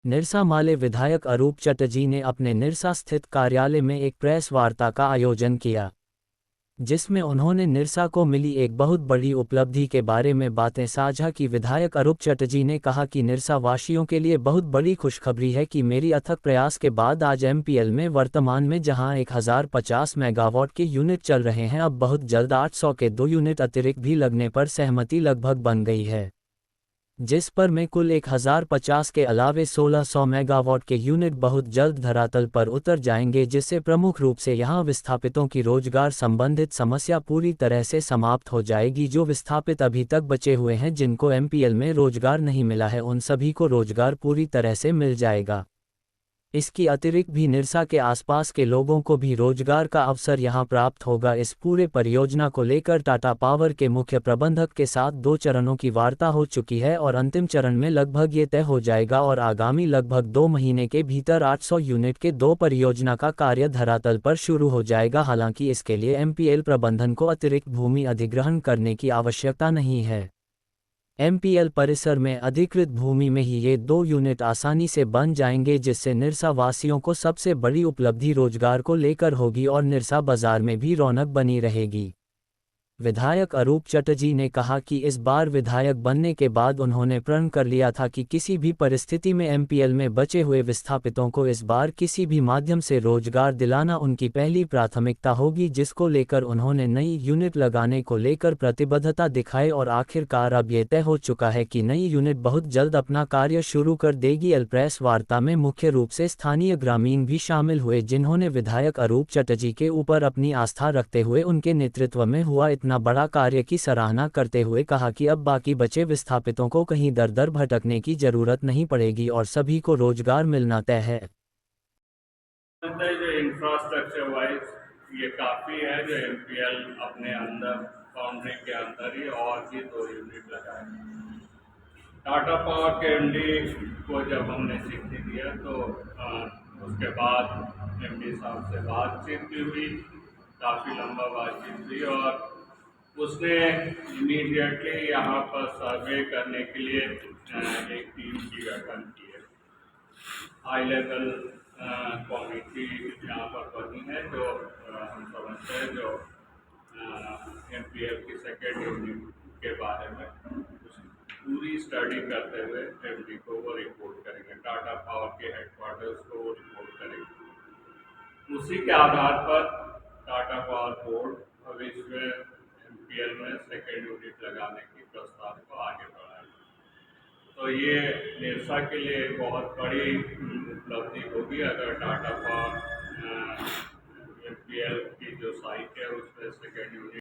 निरसा माले विधायक अरूप चटर्जी ने अपने निरसा स्थित कार्यालय में एक प्रेस वार्ता का आयोजन किया, जिसमें उन्होंने निरसा को मिली एक बहुत बड़ी उपलब्धि के बारे में बातें साझा की। विधायक अरूप चटर्जी ने कहा कि निरसा वासियों के लिए बहुत बड़ी खुशखबरी है कि मेरी अथक प्रयास के बाद आज एमपीएल में वर्तमान में जहां 1050 मेगावाट के यूनिट चल रहे हैं, अब बहुत जल्द 800 के 2 यूनिट अतिरिक्त भी लगने पर सहमति लगभग बन गई है, जिस पर में कुल 1050 के अलावे 1600 मेगावाट के यूनिट बहुत जल्द धरातल पर उतर जाएंगे, जिससे प्रमुख रूप से यहां विस्थापितों की रोजगार संबंधित समस्या पूरी तरह से समाप्त हो जाएगी। जो विस्थापित अभी तक बचे हुए हैं जिनको एमपीएल में रोजगार नहीं मिला है, उन सभी को रोजगार पूरी तरह से मिल जाएगा। इसकी अतिरिक्त भी निरसा के आसपास के लोगों को भी रोजगार का अवसर यहां प्राप्त होगा। इस पूरे परियोजना को लेकर टाटा पावर के मुख्य प्रबंधक के साथ 2 चरणों की वार्ता हो चुकी है और अंतिम चरण में लगभग ये तय हो जाएगा और आगामी लगभग 2 महीने के भीतर 800 यूनिट के 2 परियोजना का कार्य धरातल पर शुरू हो जाएगा। हालांकि इसके लिए एमपीएल प्रबंधन को अतिरिक्त भूमि अधिग्रहण करने की आवश्यकता नहीं है। एमपीएल परिसर में अधिकृत भूमि में ही ये 2 यूनिट आसानी से बन जाएंगे, जिससे निरसा वासियों को सबसे बड़ी उपलब्धि रोजगार को लेकर होगी और निरसा बाजार में भी रौनक बनी रहेगी। विधायक अरूप चटर्जी ने कहा कि इस बार विधायक बनने के बाद उन्होंने प्रण कर लिया था कि किसी भी परिस्थिति में एमपीएल में बचे हुए विस्थापितों को इस बार किसी भी माध्यम से रोजगार दिलाना उनकी पहली प्राथमिकता होगी, जिसको लेकर उन्होंने नई यूनिट लगाने को लेकर प्रतिबद्धता दिखाई और आखिरकार अब ये तय हो चुका है कि नई यूनिट बहुत जल्द अपना कार्य शुरू कर देगी। प्रेस वार्ता में मुख्य रूप से स्थानीय ग्रामीण भी शामिल हुए, जिन्होंने विधायक अरूप चटर्जी के ऊपर अपनी आस्था रखते हुए उनके नेतृत्व में हुआ इतना बड़ा कार्य की सराहना करते हुए कहा कि अब बाकी बचे विस्थापितों को कहीं दर दर भटकने की जरूरत नहीं पड़ेगी और सभी को रोजगार मिलना तय है। जो इंफ्रास्ट्रक्चर वाइज ये काफ़ी है जो एमपीएल अपने अंदर बाउंड्री के अंदर ही और भी 2 यूनिट लगाए। टाटा पावर के एमडी को जब हमने चिट्ठी दिया तो उसके बाद एमडी साहब से बातचीत भी हुई, काफ़ी लंबा बातचीत हुई और उसने इमीडिएटली यहाँ पर सर्वे करने के लिए एक टीम की गठन की है। हाई लेवल कमेटी यहाँ पर बनी है जो हम समझते हैं जो एमपीएल की सेकेंड यूनिट के बारे में पूरी स्टडी करते हुए एमडी को वो रिपोर्ट करेंगे, टाटा पावर के हेडक्वार्टर्स को वो रिपोर्ट करेंगे। उसी के आधार पर टाटा पावर बोर्ड भविष्य में एमपीएल में सेकेंड यूनिट लगाने की प्रस्ताव को आगे बढ़ाएगा। तो ये निरसा के लिए बहुत बड़ी उपलब्धि होगी अगर टाटा पावर एमपीएल की जो साइट है उसमें सेकेंड यूनिट